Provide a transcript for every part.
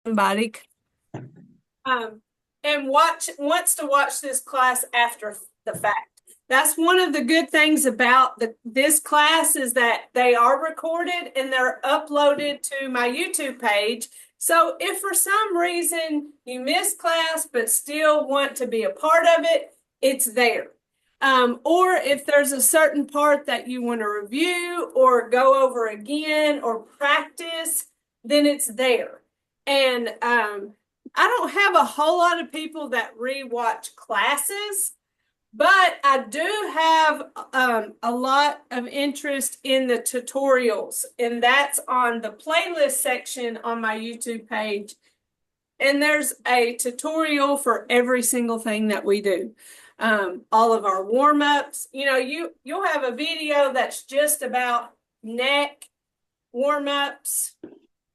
somebody um, and wants to watch this class after the fact. That's one of the good things about this class is that they are recorded and they're uploaded to my YouTube page. So if for some reason you miss class but still want to be a part of it, it's there. Or if there's a certain part that you want to review or go over again or practice, then it's there. And I don't have a whole lot of people that rewatch classes, but I do have a lot of interest in the tutorials, and that's on the playlist section on my YouTube page. And there's a tutorial for every single thing that we do. All of our warm-ups. You'll have a video that's just about neck warm-ups,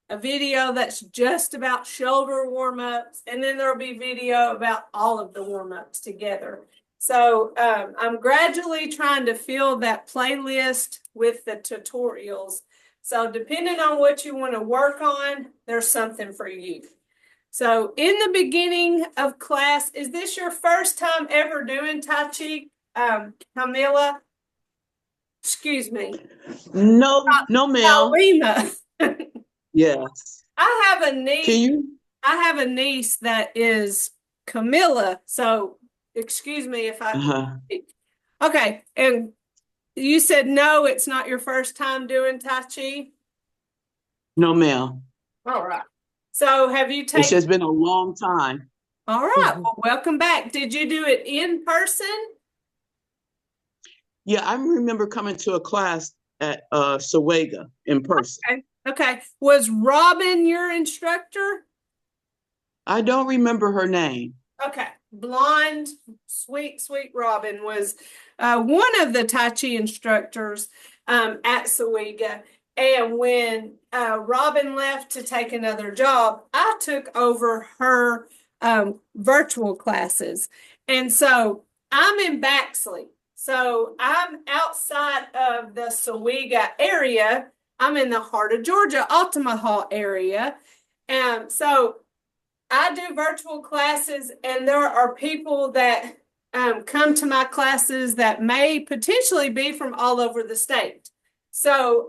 a video that's just about shoulder warm-ups, and then there'll be video about all of the warm-ups together. So I'm gradually trying to fill that playlist with the tutorials. So depending on what you want to work on, there's something for you. So in the beginning of class, is this your first time ever doing Tai Chi, Camila? Excuse me. No, no, ma'am. Alima. Yes. I have a niece. Can you? I have a niece that is Camilla. So excuse me if I. Okay, and you said no, it's not your first time doing Tai Chi? No, ma'am. All right. So have you It's taken? just been a long time. All right. Well, welcome back. Did you do it in person? Yeah, I remember coming to a class at SOWEGA in person. Okay. Okay. Was Robin your instructor? I don't remember her name. Okay. Blonde, sweet, sweet Robin was one of the Tai Chi instructors at SOWEGA. And when Robin left to take another job, I took over her virtual classes. And so I'm in Baxley. So I'm outside of the SOWEGA area. I'm in the heart of Georgia, Altamaha area. And so I do virtual classes, and there are people that come to my classes that may potentially be from all over the state. So,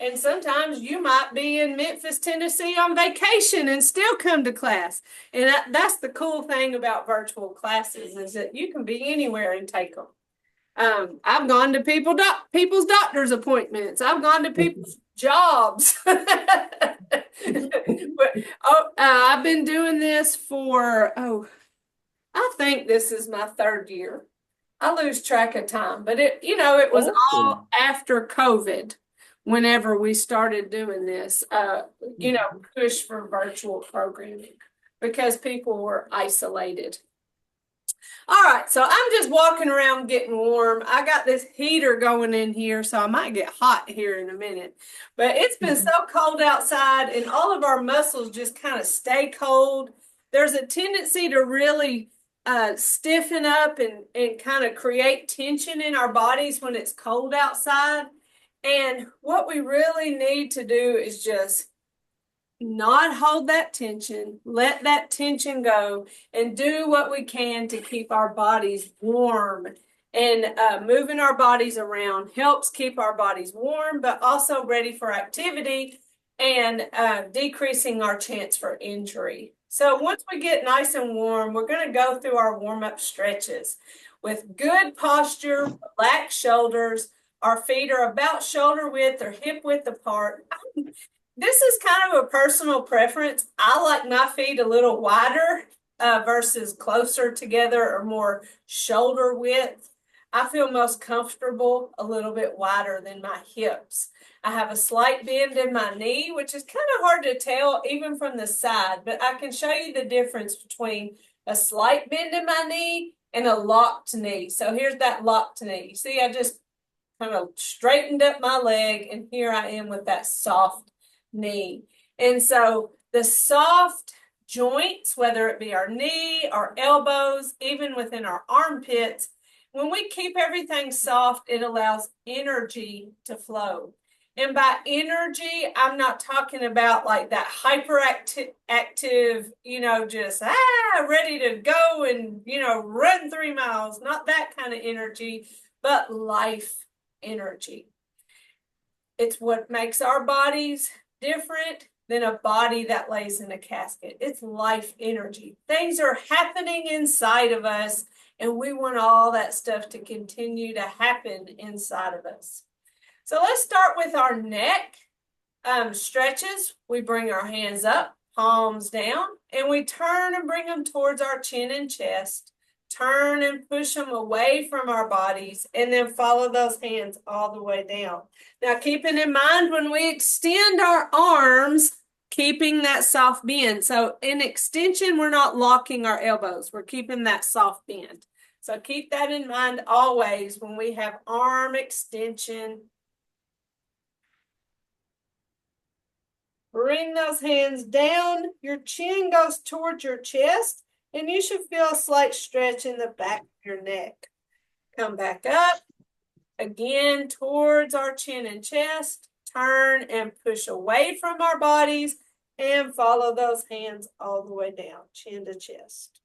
and sometimes you might be in Memphis, Tennessee on vacation and still come to class. And that's the cool thing about virtual classes is that you can be anywhere and take them. I've gone to people's doctor's appointments. I've gone to people's jobs. I've been doing this for, I think this is my third year. I lose track of time, but it was all after COVID whenever we started doing this, push for virtual programming because people were isolated. All right, so I'm just walking around getting warm. I got this heater going in here, so I might get hot here in a minute. But it's been so cold outside, and all of our muscles just kind of stay cold. There's a tendency to really stiffen up and kind of create tension in our bodies when it's cold outside. And what we really need to do is just not hold that tension, let that tension go, and do what we can to keep our bodies warm. And moving our bodies around helps keep our bodies warm, but also ready for activity and decreasing our chance for injury. So once we get nice and warm, we're going to go through our warm-up stretches with good posture, relaxed shoulders. Our feet are about shoulder width or hip width apart. This is kind of a personal preference. I like my feet a little wider versus closer together or more shoulder width. I feel most comfortable a little bit wider than my hips. I have a slight bend in my knee, which is kind of hard to tell even from the side, but I can show you the difference between a slight bend in my knee and a locked knee. So here's that locked knee. See, I just kind of straightened up my leg, and here I am with that soft knee. And so the soft joints, whether it be our knee, our elbows, even within our armpits, when we keep everything soft, it allows energy to flow. And by energy, I'm not talking about like that hyperactive, just ready to go and, run 3 miles. Not that kind of energy, but life energy. It's what makes our bodies different than a body that lays in a casket. It's life energy. Things are happening inside of us, and we want all that stuff to continue to happen inside of us. So let's start with our neck stretches. We bring our hands up, palms down, and we turn and bring them towards our chin and chest. Turn and push them away from our bodies, and then follow those hands all the way down. Now, keeping in mind when we extend our arms, keeping that soft bend. So in extension, we're not locking our elbows. We're keeping that soft bend. So keep that in mind always when we have arm extension. Bring those hands down. Your chin goes towards your chest, and you should feel a slight stretch in the back of your neck. Come back up. Again, towards our chin and chest. Turn and push away from our bodies, and follow those hands all the way down, chin to chest.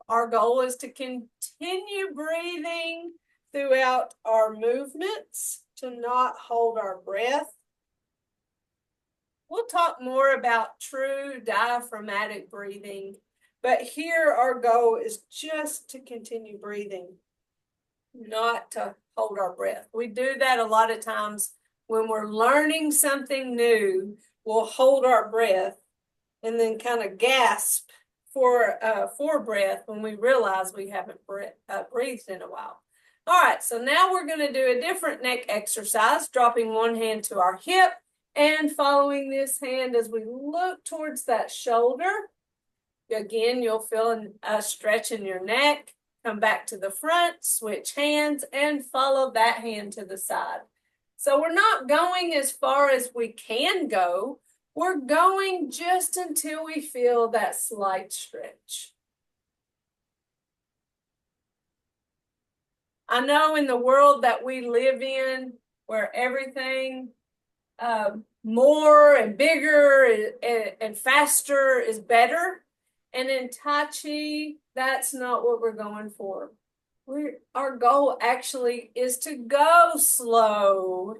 Our goal is to continue breathing throughout our movements, to not hold our breath. We'll talk more about true diaphragmatic breathing, but here our goal is just to continue breathing, not to hold our breath. We do that a lot of times when we're learning something new. We'll hold our breath and then kind of gasp for breath when we realize we haven't breathed in a while. All right, so now we're going to do a different neck exercise, dropping one hand to our hip and following this hand as we look towards that shoulder. Again, you'll feel a stretch in your neck. Come back to the front, switch hands, and follow that hand to the side. So we're not going as far as we can go. We're going just until we feel that slight stretch. I know in the world that we live in, where everything more and bigger and faster is better, and in Tai Chi, that's not what we're going for. Our goal actually is to go slow.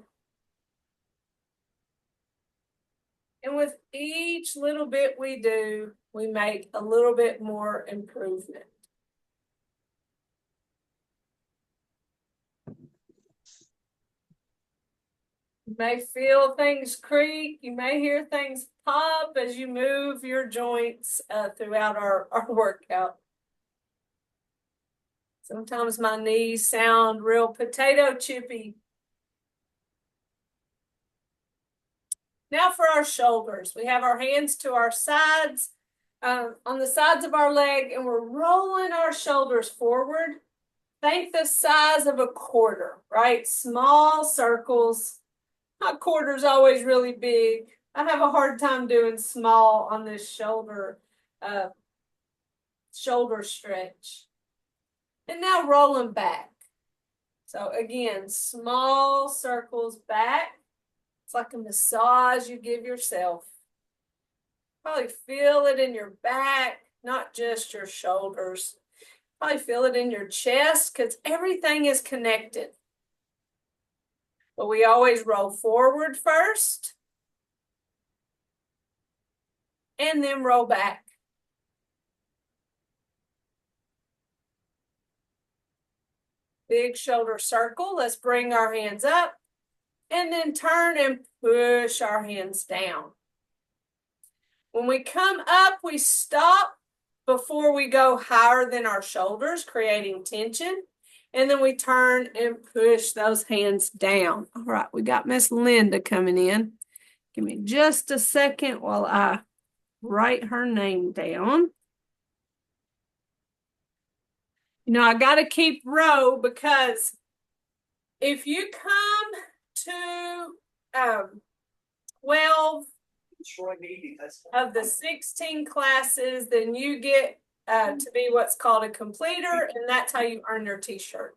And with each little bit we do, we make a little bit more improvement. You may feel things creak. You may hear things pop as you move your joints throughout our workout. Sometimes my knees sound real potato chippy. Now for our shoulders. We have our hands to our sides, on the sides of our leg, and we're rolling our shoulders forward. Think the size of a quarter, right? Small circles. My quarter's always really big. I have a hard time doing small on this shoulder stretch. And now rolling back. So again, small circles back. It's like a massage you give yourself. Probably feel it in your back, not just your shoulders. Probably feel it in your chest because everything is connected. But we always roll forward first and then roll back. Big shoulder circle. Let's bring our hands up and then turn and push our hands down. When we come up, we stop before we go higher than our shoulders, creating tension. And then we turn and push those hands down. All right, we got Miss Linda coming in. Give me just a second while I write her name down. I got to keep row because if you come to 12 of the 16 classes, then you get to be what's called a completer, and that's how you earn your t-shirt.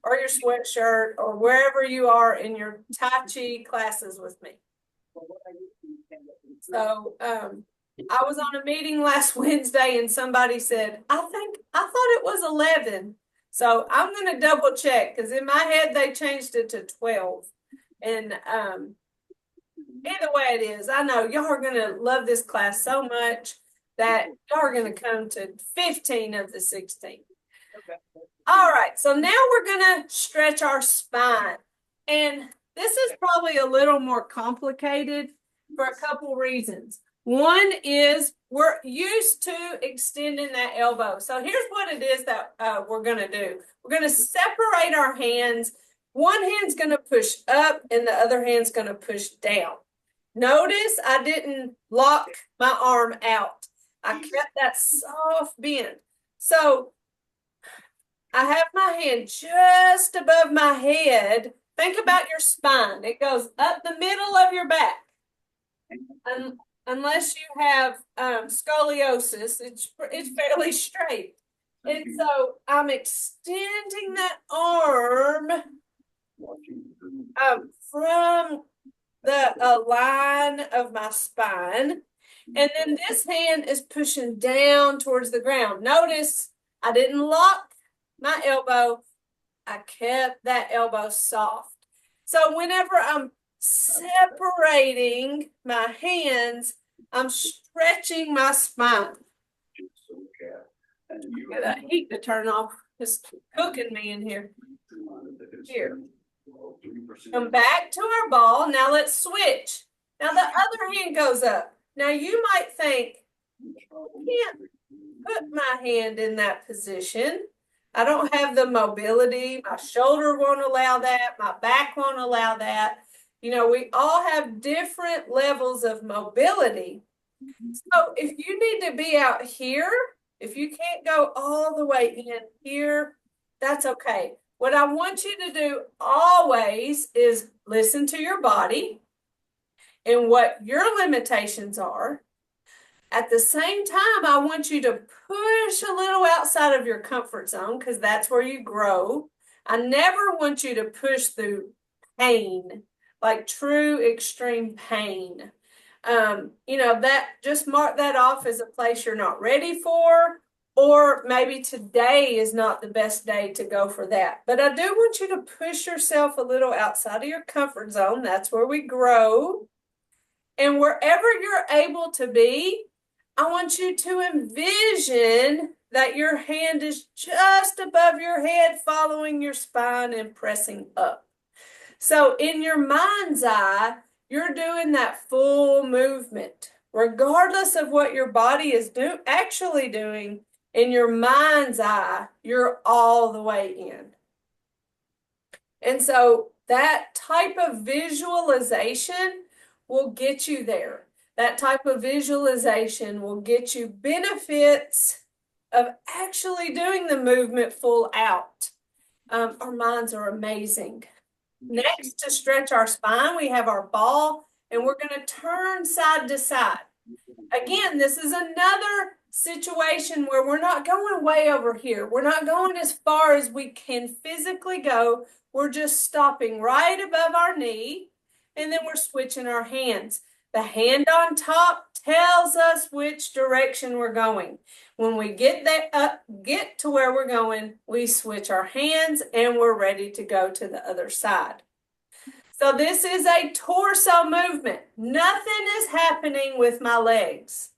or your sweatshirt or wherever you are in your Tai Chi classes with me. So I was on a meeting last Wednesday and somebody said, I thought it was 11. So I'm going to double check because in my head they changed it to 12. And either way it is, I know y'all are going to love this class so much that y'all are going to come to 15 of the 16. All right, so now we're going to stretch our spine. And this is probably a little more complicated for a couple reasons. One is we're used to extending that elbow. So here's what it is that we're going to do. We're going to separate our hands. One hand's going to push up and the other hand's going to push down. Notice I didn't lock my arm out. I kept that soft bend. So I have my hand just above my head. Think about your spine. It goes up the middle of your back. Unless you have scoliosis, it's fairly straight. And so I'm extending that arm from the line of my spine. And then this hand is pushing down towards the ground. Notice I didn't lock my elbow. I kept that elbow soft. So whenever I'm separating my hands, I'm stretching my spine. Get that heat to turn off. It's cooking me in here. Here. Come back to our ball. Now let's switch. Now the other hand goes up. Now you might think, I can't put my hand in that position. I don't have the mobility. My shoulder won't allow that. My back won't allow that. You know, we all have different levels of mobility. So if you need to be out here, if you can't go all the way in here, that's okay. What I want you to do always is listen to your body and what your limitations are. At the same time, I want you to push a little outside of your comfort zone because that's where you grow. I never want you to push through pain, like true extreme pain. You know, that just mark that off as a place you're not ready for, or maybe today is not the best day to go for that. But I do want you to push yourself a little outside of your comfort zone. That's where we grow. And wherever you're able to be, I want you to envision that your hand is just above your head, following your spine and pressing up. So in your mind's eye, you're doing that full movement. Regardless of what your body is actually doing, in your mind's eye, you're all the way in. And so that type of visualization will get you there. That type of visualization will get you benefits of actually doing the movement full out. Our minds are amazing. Next, to stretch our spine, we have our ball, and we're going to turn side to side. Again, this is another situation where we're not going way over here. We're not going as far as we can physically go. We're just stopping right above our knee, and then we're switching our hands. The hand on top tells us which direction we're going. When we get to where we're going, we switch our hands and we're ready to go to the other side. So this is a torso movement. Nothing is happening with my legs.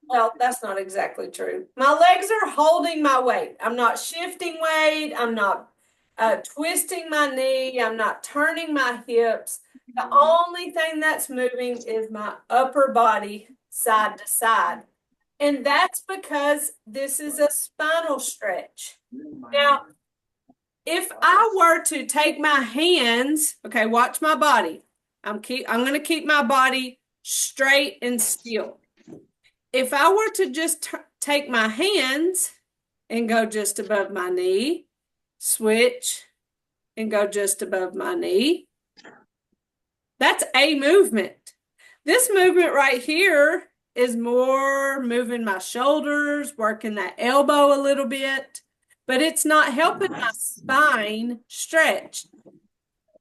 Well, that's not exactly true. My legs are holding my weight. I'm not shifting weight. I'm not twisting my knee. I'm not turning my hips. The only thing that's moving is my upper body side to side. And that's because this is a spinal stretch. Now, if I were to take my hands, okay, watch my body. I'm going to keep my body straight and still. If I were to just take my hands and go just above my knee, switch and go just above my knee, that's a movement. This movement right here is more moving my shoulders, working that elbow a little bit. but it's not helping my spine stretch.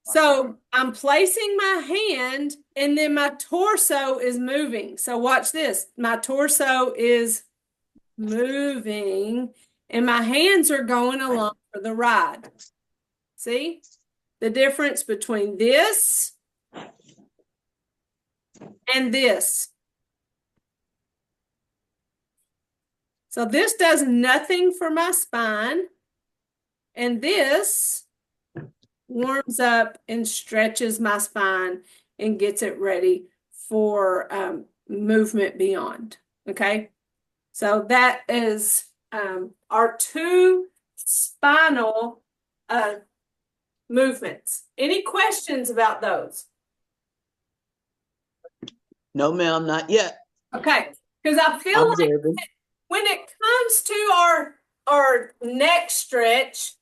So I'm placing my hand and then my torso is moving. So watch this. My torso is moving and my hands are going along for the ride. See the difference between this and this. So this does nothing for my spine, and this warms up and stretches my spine and gets it ready for movement beyond. Okay, so that is our two spinal movements. Any questions about those? No, ma'am, not yet. Okay, because I feel like when it comes to our neck stretch,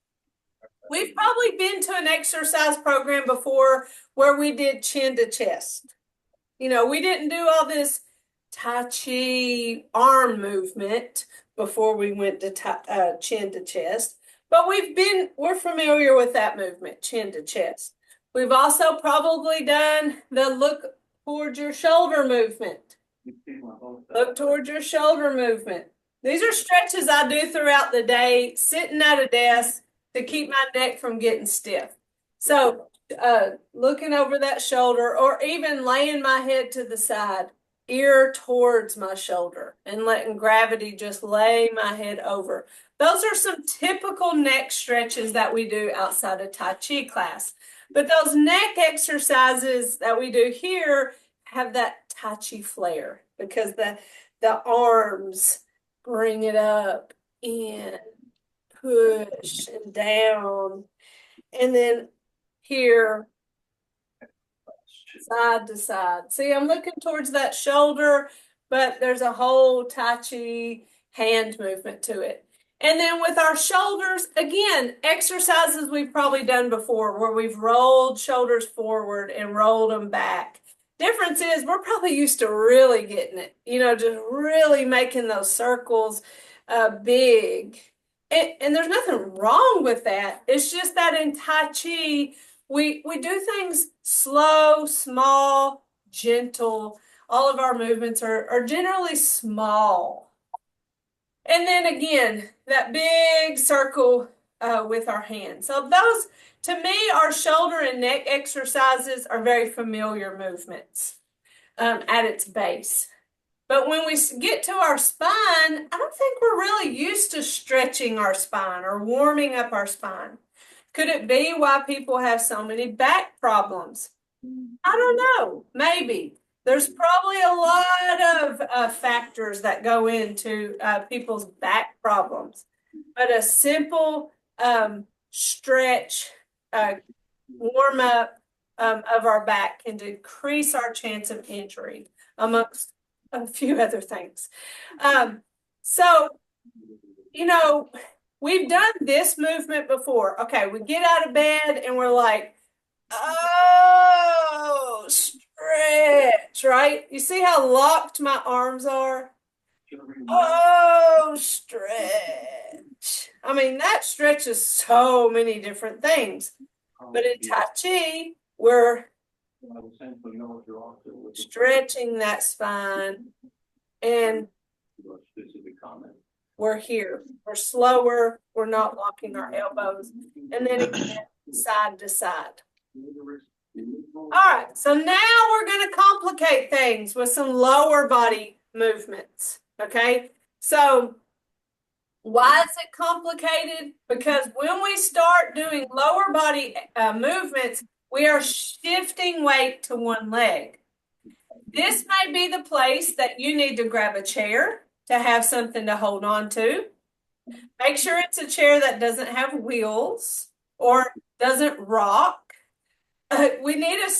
we've probably been to an exercise program before where we did chin to chest. You know, we didn't do all this Tai Chi arm movement before we went to chin to chest, but we're familiar with that movement, chin to chest. We've also probably done the look towards your shoulder movement. Look towards your shoulder movement. These are stretches I do throughout the day, sitting at a desk to keep my neck from getting stiff. So looking over that shoulder or even laying my head to the side, ear towards my shoulder and letting gravity just lay my head over. Those are some typical neck stretches that we do outside of Tai Chi class. But those neck exercises that we do here have that Tai Chi flair because the arms bring it up and push and down. And then here, side to side. See, I'm looking towards that shoulder, but there's a whole Tai Chi hand movement to it. And then with our shoulders, again, exercises we've probably done before where we've rolled shoulders forward and rolled them back. Difference is we're probably used to really getting it, you know, just really making those circles big. And there's nothing wrong with that. It's just that in Tai Chi, we do things slow, small, gentle. All of our movements are generally small. And then again, that big circle with our hands. So those, to me, our shoulder and neck exercises are very familiar movements at its base. But when we get to our spine, I don't think we're really used to stretching our spine or warming up our spine. Could it be why people have so many back problems? I don't know. Maybe. There's probably a lot of factors that go into people's back problems. But a simple stretch, warm up of our back can decrease our chance of injury, amongst a few other things. So, you know, we've done this movement before. Okay, we get out of bed and we're like, oh, stretch, right? You see how locked my arms are? Oh, stretch. I mean, that stretches so many different things. But in Tai Chi, we're stretching that spine and we're here. We're slower. We're not locking our elbows. And then again, side to side. All right, so now we're going to complicate things with some lower body movements, okay? So why is it complicated? Because when we start doing lower body movements, we are shifting weight to one leg. This may be the place that you need to grab a chair to have something to hold on to. Make sure it's a chair that doesn't have wheels or doesn't rock. We need a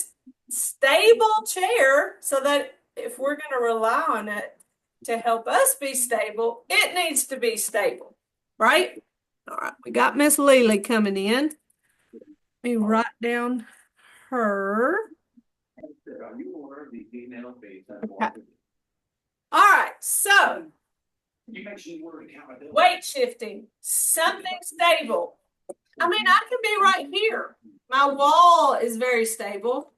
stable chair so that if we're going to rely on it to help us be stable, it needs to be stable, right? All right, we got Miss Lily coming in. Let me write down her. Okay. All right, so Weight shifting, something stable. I mean, I can be right here. My wall is very stable.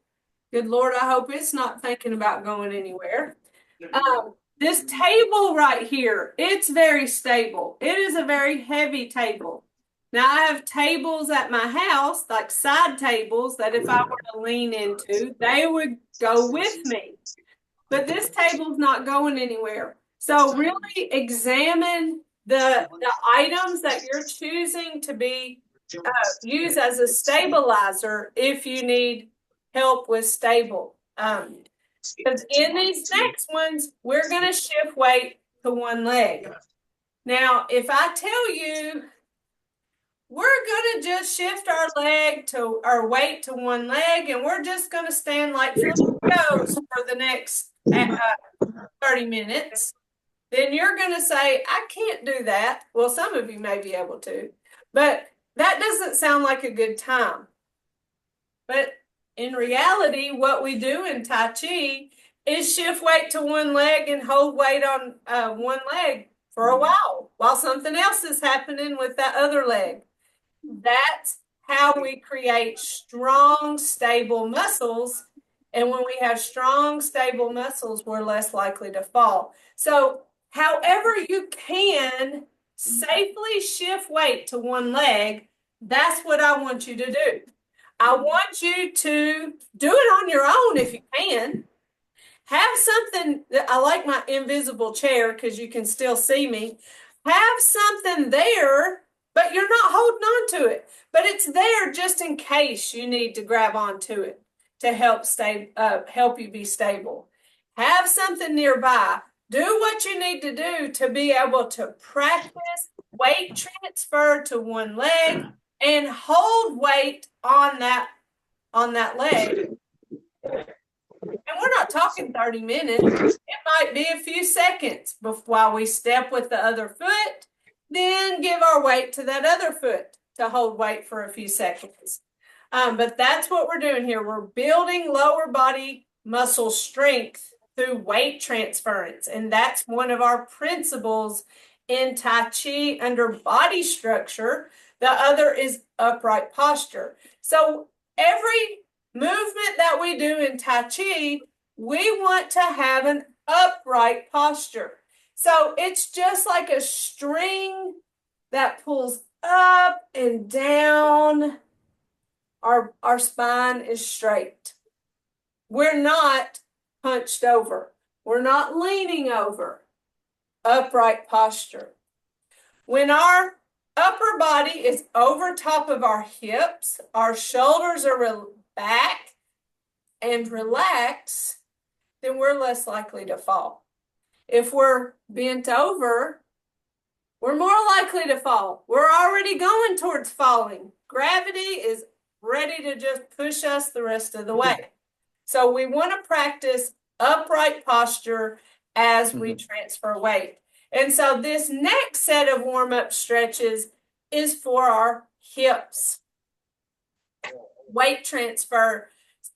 Good Lord, I hope it's not thinking about going anywhere. This table right here, it's very stable. It is a very heavy table. Now, I have tables at my house, like side tables, that if I were to lean into, they would go with me. But this table's not going anywhere. So really examine the items that you're choosing to be used as a stabilizer if you need help with stable. Because in these next ones, we're going to shift weight to one leg. Now, if I tell you we're going to just shift our weight to one leg, and we're just going to stand like flamingos for the next 30 minutes, then you're going to say, I can't do that. Well, some of you may be able to, but that doesn't sound like a good time. But in reality, what we do in Tai Chi is shift weight to one leg and hold weight on one leg for a while something else is happening with that other leg. That's how we create strong, stable muscles. And when we have strong, stable muscles, we're less likely to fall. So, however you can safely shift weight to one leg, that's what I want you to do. I want you to do it on your own if you can. Have something that I like my invisible chair because you can still see me. Have something there, but you're not holding on to it. But it's there just in case you need to grab onto it to help you be stable. Have something nearby. Do what you need to do to be able to practice weight transfer to one leg and hold weight on that leg. And we're not talking 30 minutes. It might be a few seconds while we step with the other foot, then give our weight to that other foot to hold weight for a few seconds. But that's what we're doing here. We're building lower body muscle strength through weight transference. And that's one of our principles in Tai Chi under body structure. The other is upright posture. So every movement that we do in Tai Chi, we want to have an upright posture. So it's just like a string that pulls up and down. Our spine is straight. We're not hunched over. We're not leaning over. Upright posture. When our upper body is over top of our hips, our shoulders are back and relaxed, then we're less likely to fall. If we're bent over, we're more likely to fall. We're already going towards falling. Gravity is ready to just push us the rest of the way. So we want to practice upright posture as we transfer weight. And so this next set of warm-up stretches is for our hips. Weight transfer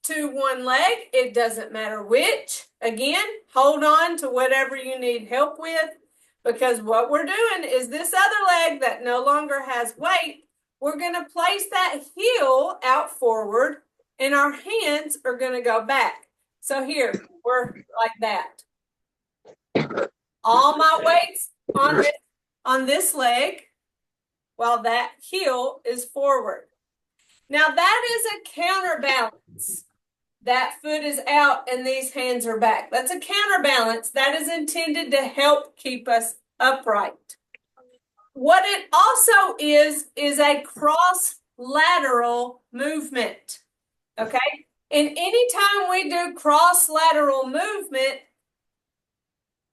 to one leg, it doesn't matter which. Again, hold on to whatever you need help with, because what we're doing is this other leg that no longer has weight, we're going to place that heel out forward and our hands are going to go back. So here, we're like that. All my weight's on this leg while that heel is forward. Now that is a counterbalance. That foot is out and these hands are back. That's a counterbalance that is intended to help keep us upright. What it also is a cross-lateral movement, okay? And anytime we do cross-lateral movement,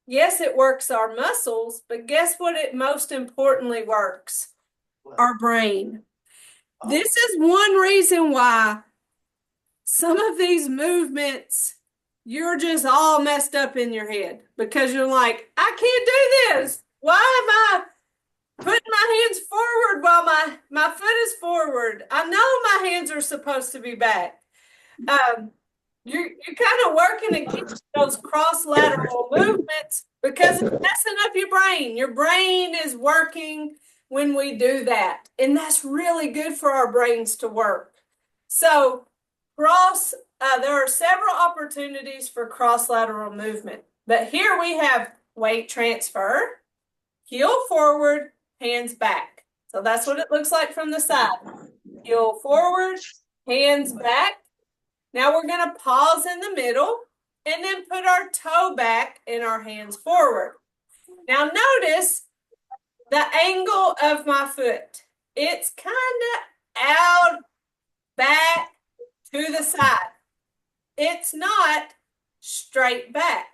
yes, it works our muscles, but guess what it most importantly works? Our brain. This is one reason why some of these movements, you're just all messed up in your head because you're like, I can't do this. Why am I putting my hands forward while my foot is forward? I know my hands are supposed to be back. you're kind of working against those cross lateral movements because it's messing up your brain. Your brain is working when we do that, and that's really good for our brains to work. So there are several opportunities for cross lateral movement, but here we have weight transfer, heel forward, hands back. So that's what it looks like from the side. Heel forward, hands back. Now we're going to pause in the middle and then put our toe back and our hands forward. Now notice the angle of my foot. It's kind of out, back, to the side. It's not straight back.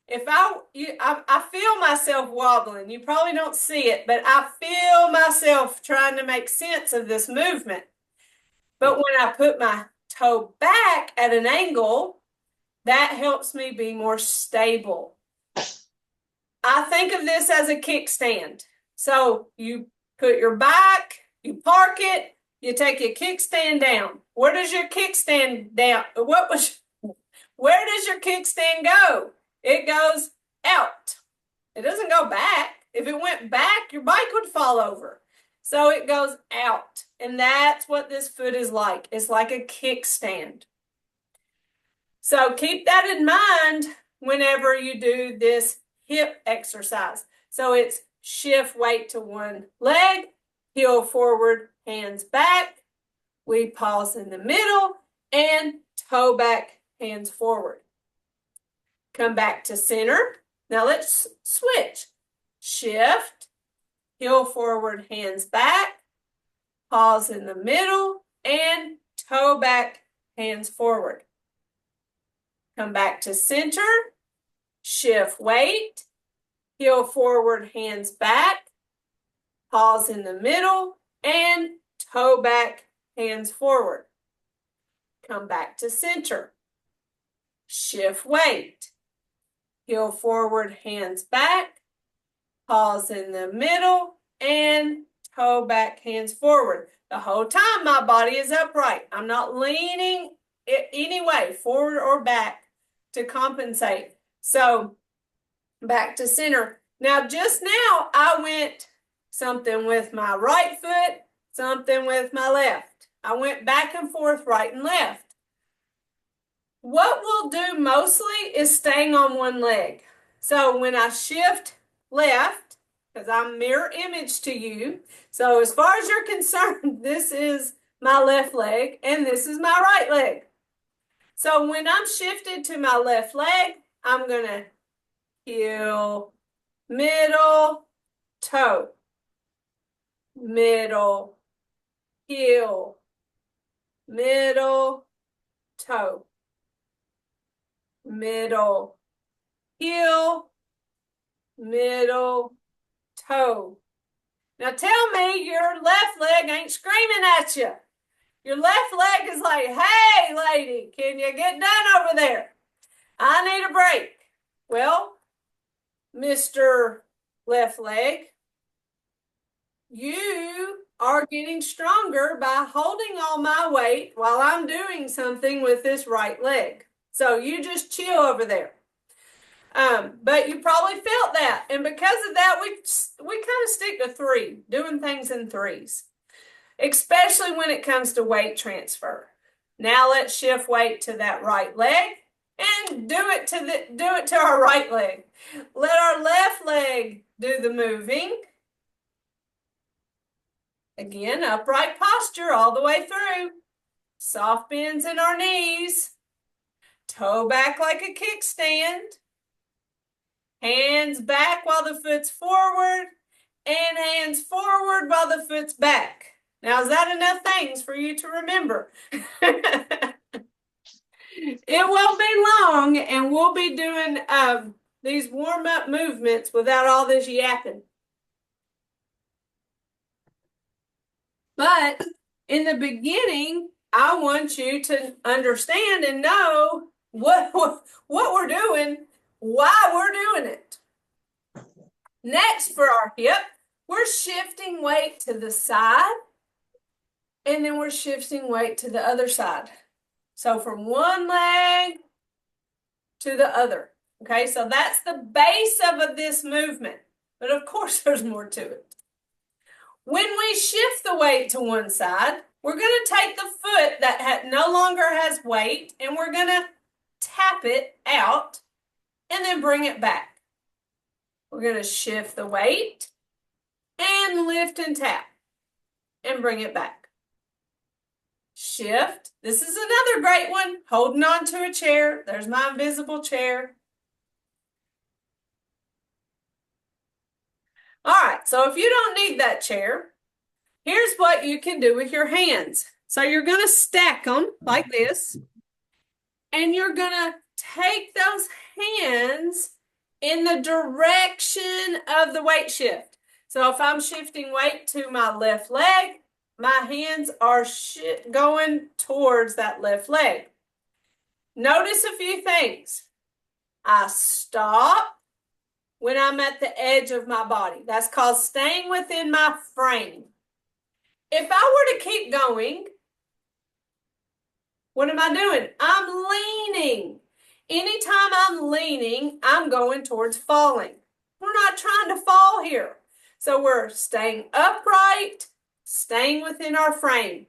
If I feel myself wobbling. You probably don't see it, but I feel myself trying to make sense of this movement. But when I put my toe back at an angle, that helps me be more stable. I think of this as a kickstand. So you put your bike, you park it, you take your kickstand down. Where does your kickstand down? Where does your kickstand go? It goes out. It doesn't go back. If it went back, your bike would fall over. So it goes out. And that's what this foot is like. It's like a kickstand. So keep that in mind whenever you do this hip exercise. So it's shift weight to one leg, heel forward, hands back. We pause in the middle and toe back, hands forward. Come back to center. Now let's switch. Shift, heel forward, hands back. Pause in the middle and toe back, hands forward. Come back to center. Shift weight, heel forward, hands back. Pause in the middle and toe back, hands forward. Come back to center. Shift weight, heel forward, hands back. Pause in the middle and toe back, hands forward. The whole time my body is upright. I'm not leaning any way, forward or back, to compensate. So back to center. Now just now I went something with my right foot, something with my left. I went back and forth, right and left. What we'll do mostly is staying on one leg. So when I shift left, because I'm mirror image to you, so as far as you're concerned, this is my left leg and this is my right leg. So when I'm shifted to my left leg, I'm going to heel, middle, toe, middle, heel, middle, toe, middle, heel, middle, toe. Now tell me your left leg ain't screaming at you. Your left leg is like, hey, lady, can you get done over there? I need a break. Well, Mr. Left leg, you are getting stronger by holding all my weight while I'm doing something with this right leg. So you just chill over there. But you probably felt that. And because of that, we kind of stick to three, doing things in threes, especially when it comes to weight transfer. Now let's shift weight to that right leg and do it to our right leg. Let our left leg do the moving. Again, upright posture all the way through. Soft bends in our knees. Toe back like a kickstand. Hands back while the foot's forward. And hands forward while the foot's back. Now, is that enough things for you to remember? It won't be long, and we'll be doing these warm-up movements without all this yapping. But in the beginning, I want you to understand and know what we're doing, why we're doing it. Next, for our hip, we're shifting weight to the side, and then we're shifting weight to the other side. So from one leg to the other. Okay, so that's the base of this movement. But of course, there's more to it. When we shift the weight to one side, we're going to take the foot that no longer has weight and we're going to tap it out and then bring it back. We're going to shift the weight and lift and tap and bring it back. Shift. This is another great one. Holding on to a chair. There's my invisible chair. All right, so if you don't need that chair, here's what you can do with your hands. So you're going to stack them like this, and you're going to take those hands in the direction of the weight shift. So if I'm shifting weight to my left leg, my hands are going towards that left leg. Notice a few things. I stop when I'm at the edge of my body. That's called staying within my frame. If I were to keep going, what am I doing? I'm leaning. Anytime I'm leaning, I'm going towards falling. We're not trying to fall here. So we're staying upright, staying within our frame.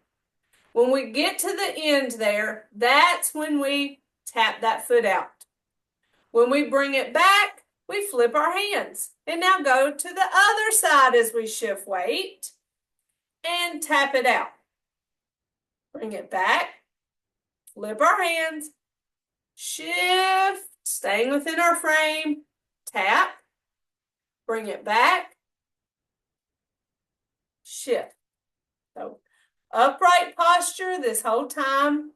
When we get to the end there, that's when we tap that foot out. When we bring it back, we flip our hands and now go to the other side as we shift weight and tap it out. Bring it back, flip our hands, shift, staying within our frame, tap, bring it back, shift. So upright posture this whole time,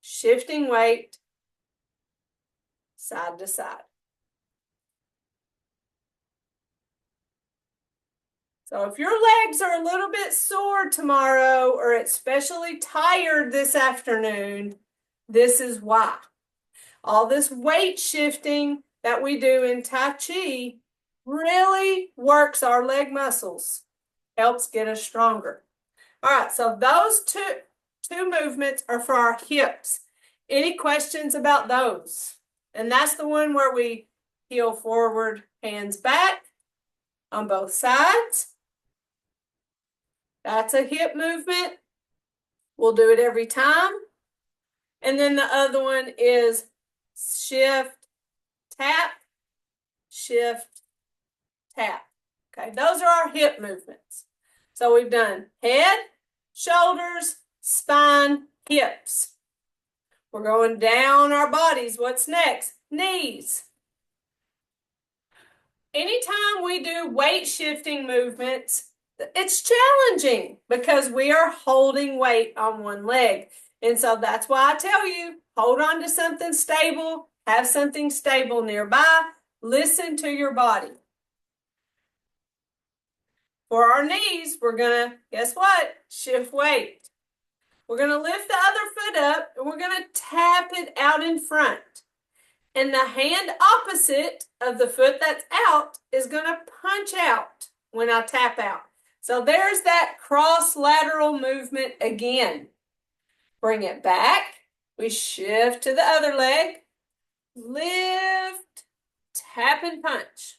shifting weight, side to side. So if your legs are a little bit sore tomorrow or especially tired this afternoon, this is why. All this weight shifting that we do in Tai Chi really works our leg muscles, helps get us stronger. All right, so those two movements are for our hips. Any questions about those? And that's the one where we heel forward, hands back on both sides. That's a hip movement. We'll do it every time. And then the other one is shift, tap, shift, tap. Okay, those are our hip movements. So we've done head, shoulders, spine, hips. We're going down our bodies. What's next? Knees. Anytime we do weight shifting movements, it's challenging because we are holding weight on one leg. And so that's why I tell you, hold on to something stable, have something stable nearby, listen to your body. For our knees, we're going to, guess what? Shift weight. We're going to lift the other foot up and we're going to tap it out in front. And the hand opposite of the foot that's out is going to punch out when I tap out. So there's that cross lateral movement again. Bring it back. We shift to the other leg. Lift, tap and punch.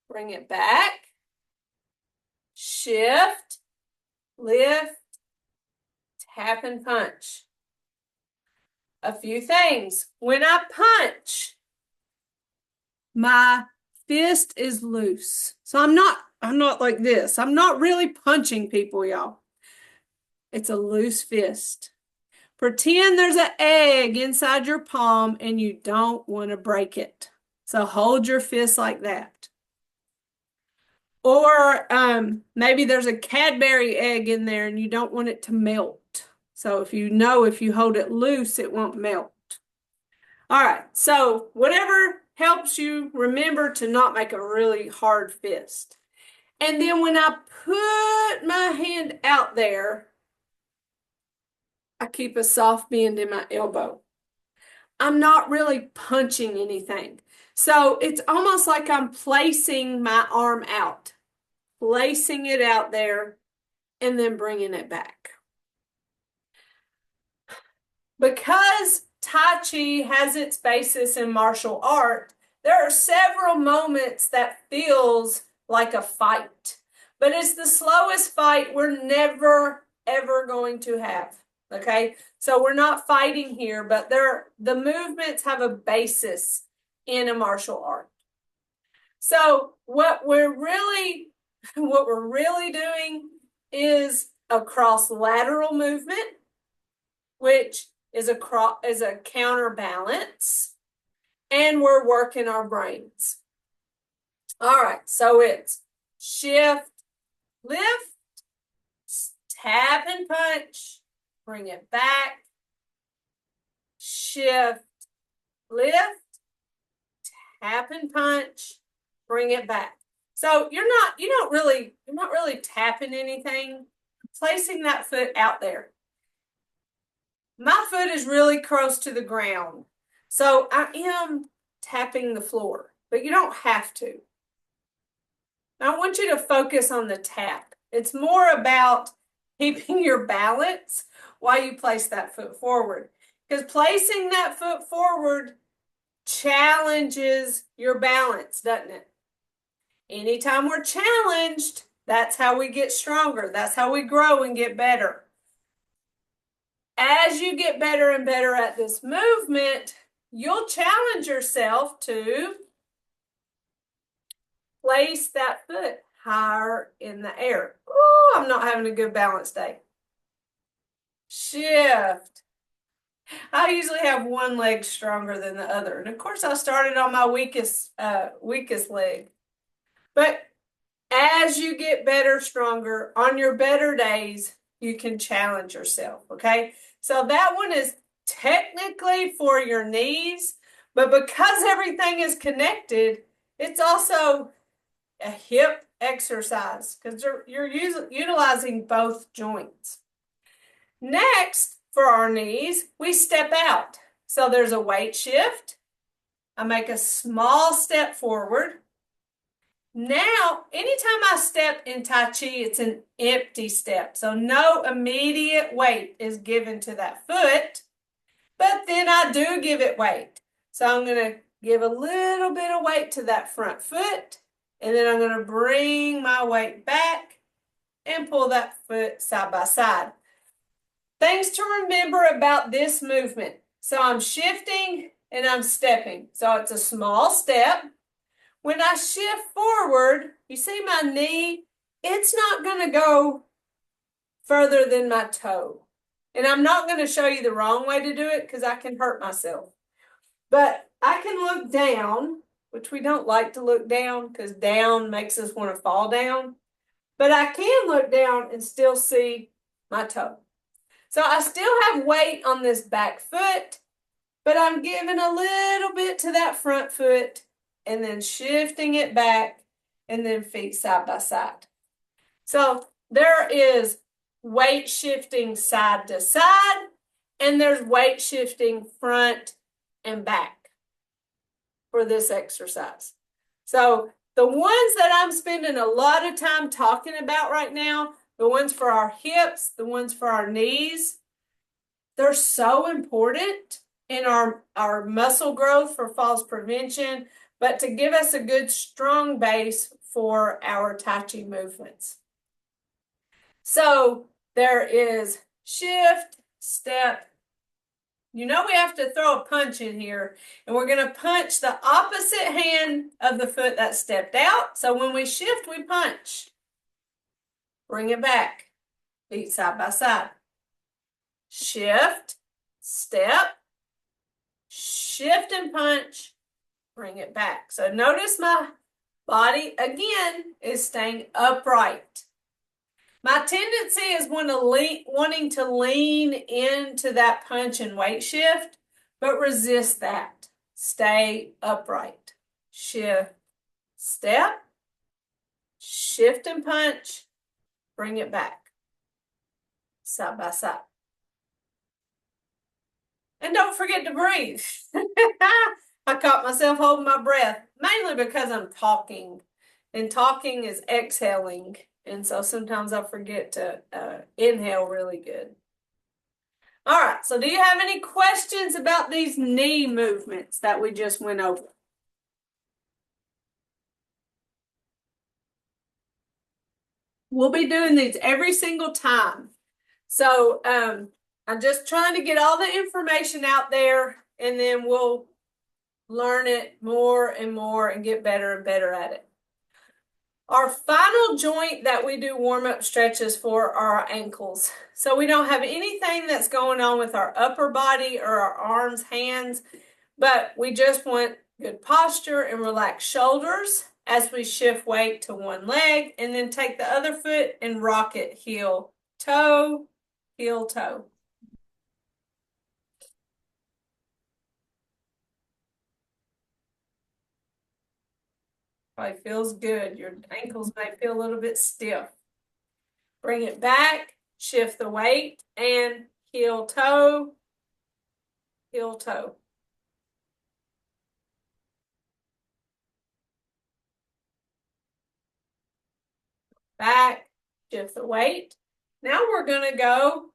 Bring it back. Shift, lift, tap and punch. A few things. When I punch, my fist is loose. So I'm not like this. I'm not really punching people, y'all. It's a loose fist. Pretend there's an egg inside your palm and you don't want to break it. So hold your fist like that. Or maybe there's a Cadbury egg in there and you don't want it to melt. So if you hold it loose, it won't melt. All right, so whatever helps you remember to not make a really hard fist. And then when I put my hand out there, I keep a soft bend in my elbow. I'm not really punching anything. So it's almost like I'm placing my arm out, placing it out there, and then bringing it back. Because Tai Chi has its basis in martial art, there are several moments that feels like a fight, but it's the slowest fight we're never ever going to have. Okay, so we're not fighting here, but the movements have a basis in a martial art. So what we're really doing is a cross lateral movement, which is a counterbalance, and we're working our brains. All right, so it's shift, lift, tap and punch, bring it back, shift, lift, tap and punch, bring it back. So you're not really tapping anything, placing that foot out there. My foot is really close to the ground, so I am tapping the floor, but you don't have to. I want you to focus on the tap. It's more about keeping your balance while you place that foot forward, because placing that foot forward challenges your balance, doesn't it? Anytime we're challenged, that's how we get stronger. That's how we grow and get better. As you get better and better at this movement, you'll challenge yourself to place that foot higher in the air. Oh, I'm not having a good balance day. Shift. I usually have one leg stronger than the other. And of course, I started on my weakest leg. But as you get better, stronger, on your better days, you can challenge yourself, okay? So that one is technically for your knees, but because everything is connected, it's also a hip exercise because you're utilizing both joints. Next, for our knees, we step out. So there's a weight shift. I make a small step forward. Now, anytime I step in Tai Chi, it's an empty step. So no immediate weight is given to that foot, but then I do give it weight. So I'm going to give a little bit of weight to that front foot, and then I'm going to bring my weight back and pull that foot side by side. Things to remember about this movement. So I'm shifting and I'm stepping. So it's a small step. When I shift forward, you see my knee, it's not going to go further than my toe. And I'm not going to show you the wrong way to do it because I can hurt myself. But I can look down, which we don't like to look down because down makes us want to fall down. But I can look down and still see my toe. So I still have weight on this back foot, but I'm giving a little bit to that front foot and then shifting it back and then feet side by side. So there is weight shifting side to side, and there's weight shifting front and back for this exercise. So the ones that I'm spending a lot of time talking about right now, the ones for our hips, the ones for our knees, they're so important in our muscle growth for falls prevention, but to give us a good strong base for our Tai Chi movements. So there is shift, step. You know we have to throw a punch in here, and we're going to punch the opposite hand of the foot that stepped out. So when we shift, we punch. Bring it back. Feet side by side. Shift, step, shift and punch, bring it back. So notice my body, again, is staying upright. My tendency is wanting to lean into that punch and weight shift, but resist that. Stay upright. Shift, step, shift and punch, bring it back. Side by side. And don't forget to breathe. I caught myself holding my breath, mainly because I'm talking. And talking is exhaling. And so sometimes I forget to inhale really good. All right, so do you have any questions about these knee movements that we just went over? We'll be doing these every single time. So I'm just trying to get all the information out there, and then we'll learn it more and more and get better and better at it. Our final joint that we do warm-up stretches for are our ankles. So we don't have anything that's going on with our upper body or our arms, hands, but we just want good posture and relaxed shoulders as we shift weight to one leg, and then take the other foot and rock it heel, toe, heel, toe. Probably feels good. Your ankles may feel a little bit stiff. Bring it back, shift the weight, and heel, toe, heel, toe. Back, shift the weight. Now we're going to go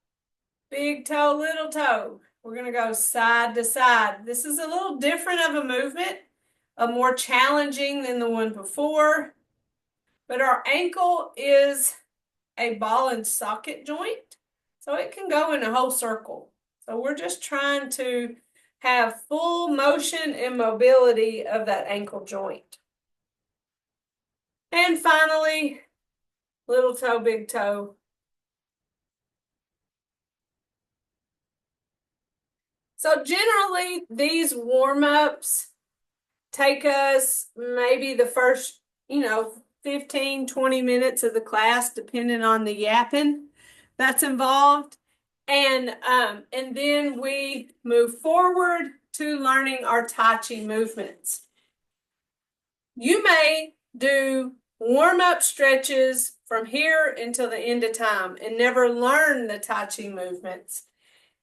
big toe, little toe. We're going to go side to side. This is a little different of a movement, more challenging than the one before. But our ankle is a ball and socket joint, so it can go in a whole circle. So we're just trying to have full motion and mobility of that ankle joint. And finally, little toe, big toe. So generally, these warm-ups take us maybe the first, 15, 20 minutes of the class, depending on the yapping that's involved. And then we move forward to learning our Tai Chi movements. You may do warm-up stretches from here until the end of time and never learn the Tai Chi movements.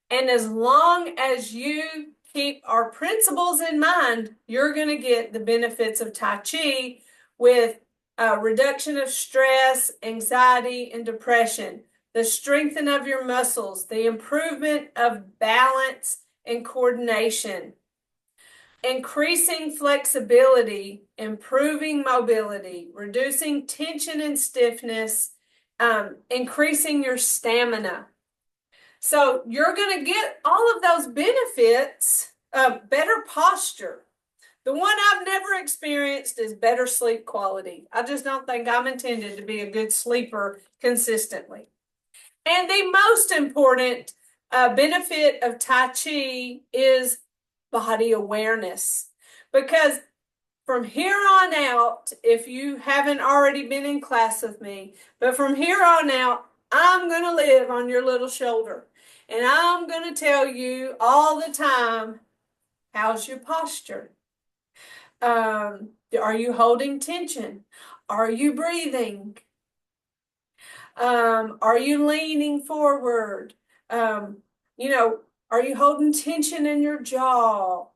And as long as you keep our principles in mind, you're going to get the benefits of Tai Chi with reduction of stress, anxiety, and depression, the strengthening of your muscles, the improvement of balance and coordination, increasing flexibility, improving mobility, reducing tension and stiffness, increasing your stamina. So you're going to get all of those benefits of better posture. The one I've never experienced is better sleep quality. I just don't think I'm intended to be a good sleeper consistently. And the most important benefit of Tai Chi is body awareness. Because from here on out, if you haven't already been in class with me, but from here on out, I'm going to live on your little shoulder. And I'm going to tell you all the time, how's your posture? Are you holding tension? Are you breathing? Are you leaning forward? Are you holding tension in your jaw?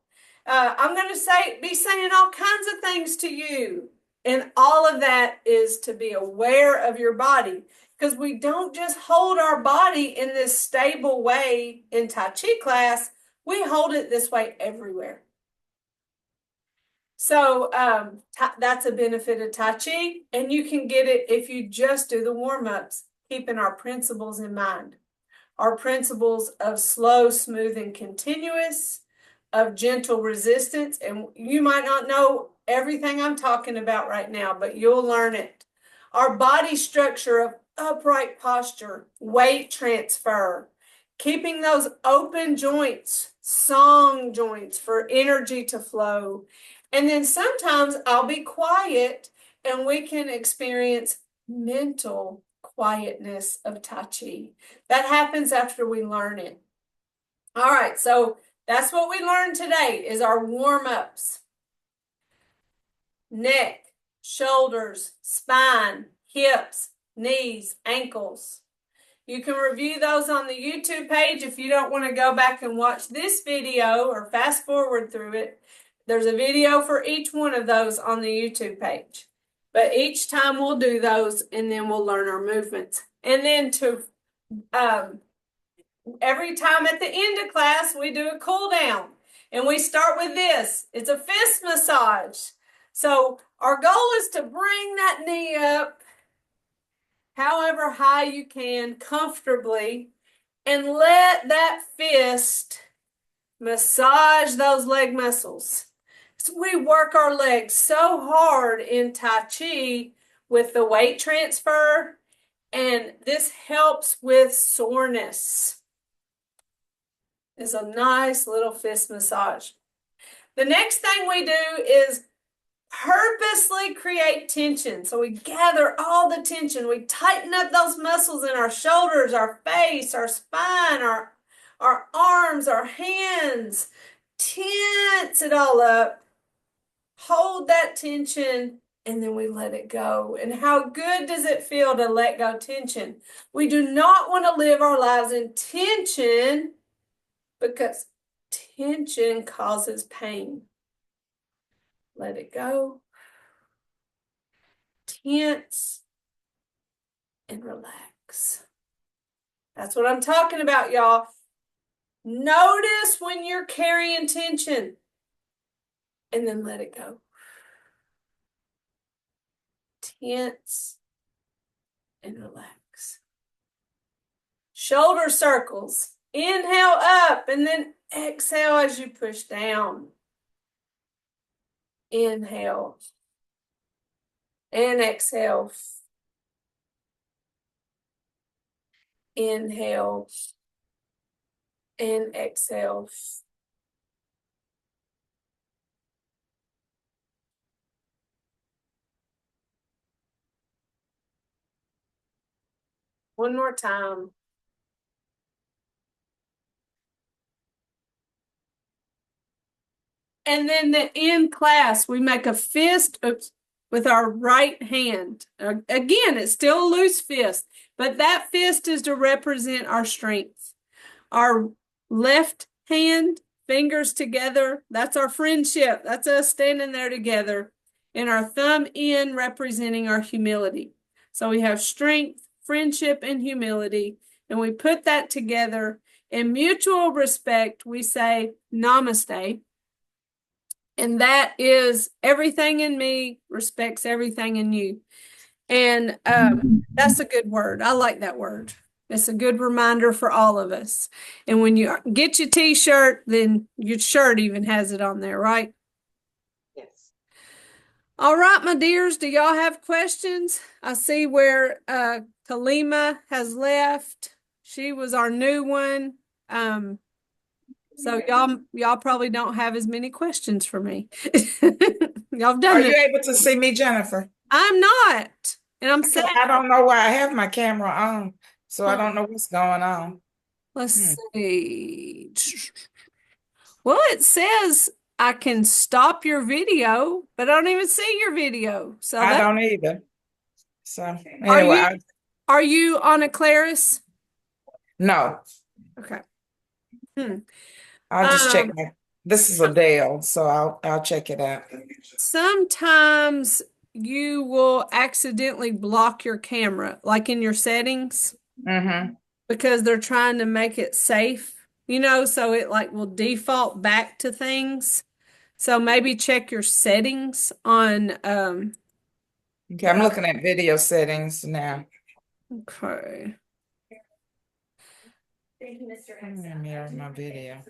I'm going to be saying all kinds of things to you. And all of that is to be aware of your body, because we don't just hold our body in this stable way in Tai Chi class. We hold it this way everywhere. So that's a benefit of Tai Chi, and you can get it if you just do the warm-ups, keeping our principles in mind. Our principles of slow, smooth, and continuous, of gentle resistance, and you might not know everything I'm talking about right now, but you'll learn it. Our body structure of upright posture, weight transfer, keeping those open joints, song joints for energy to flow. And then sometimes I'll be quiet and we can experience mental quietness of Tai Chi. That happens after we learn it. All right, so that's what we learned today is our warm-ups. Neck, shoulders, spine, hips, knees, ankles. You can review those on the YouTube page if you don't want to go back and watch this video or fast forward through it. There's a video for each one of those on the YouTube page. But each time we'll do those and then we'll learn our movements. And then to Every time at the end of class, we do a cool down. And we start with this. It's a fist massage. So our goal is to bring that knee up however high you can comfortably and let that fist massage those leg muscles. So we work our legs so hard in Tai Chi with the weight transfer, and this helps with soreness. It's a nice little fist massage. The next thing we do is purposely create tension. So we gather all the tension. We tighten up those muscles in our shoulders, our face, our spine, our arms, our hands. Tense it all up. Hold that tension, and then we let it go. And how good does it feel to let go tension? We do not want to live our lives in tension because tension causes pain. Let it go. Tense and relax. That's what I'm talking about, y'all. Notice when you're carrying tension and then let it go. Tense and relax. Shoulder circles. Inhale up and then exhale as you push down. Inhale and exhale. Inhale and exhale. One more time. And then in class, we make a fist with our right hand. Again, it's still a loose fist, but that fist is to represent our strength. Our left hand, fingers together, that's our friendship. That's us standing there together. And our thumb in representing our humility. So we have strength, friendship, and humility. And we put that together. In mutual respect, we say namaste. And that is everything in me respects everything in you. And that's a good word. I like that word. It's a good reminder for all of us. And when you get your t-shirt, then your shirt even has it on there, right? Yes. All right, my dears, do y'all have questions? I see where Kalima has left. She was our new one. So y'all probably don't have as many questions for me. Y'all done Are this. you able to see me, Jennifer? I'm not. And I'm sad. I don't know why I have my camera on, so I don't know what's going on. Let's see. Well, it says I can stop your video, but I don't even see your video. So I that don't either. So are anyway, you on a Claris? no, Okay. I'll just check this is Adele, so I'll check it out. Sometimes you will accidentally block your camera, like in your settings, Mm-hmm. because they're trying to make it safe, so it like will default back to things. So maybe check your settings on Okay, I'm looking at video settings now. okay. Mirror my video.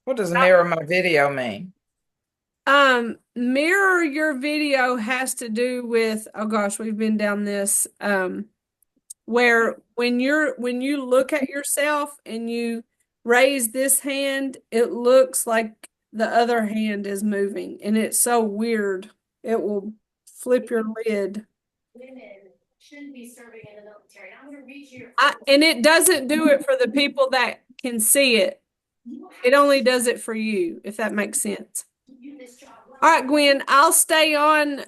What does mirror my video mean? Mirror your video has to do with, oh gosh, we've been down this, where when you look at yourself and you raise this hand, it looks like the other hand is moving, and it's so weird. It will flip your lid. Women shouldn't be serving in the military. I'm going to read you. And it doesn't do it for the people that can see it. It only does it for you, if that makes sense. All right, Gwen, I'll stay on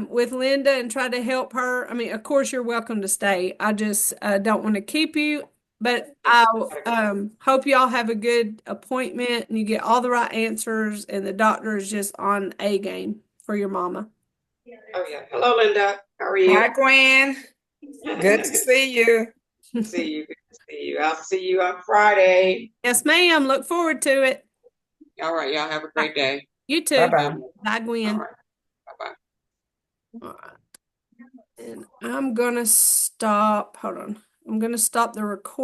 with Linda and try to help her. I mean, of course, you're welcome to stay. I just don't want to keep you, but I'll hope y'all have a good appointment and you get all the right answers, and the doctor is just on A game for your mama. Oh, yeah. Hello, Linda. How are you? Hi, Gwen. Good to see you. See you. Good to see you. I'll see you on Friday. Yes, ma'am. Look forward to it. All right, y'all have a great day. You too. Bye-bye. Bye, All Gwen. right. Bye-bye. All right. And I'm gonna stop. Hold on. I'm gonna stop the recording.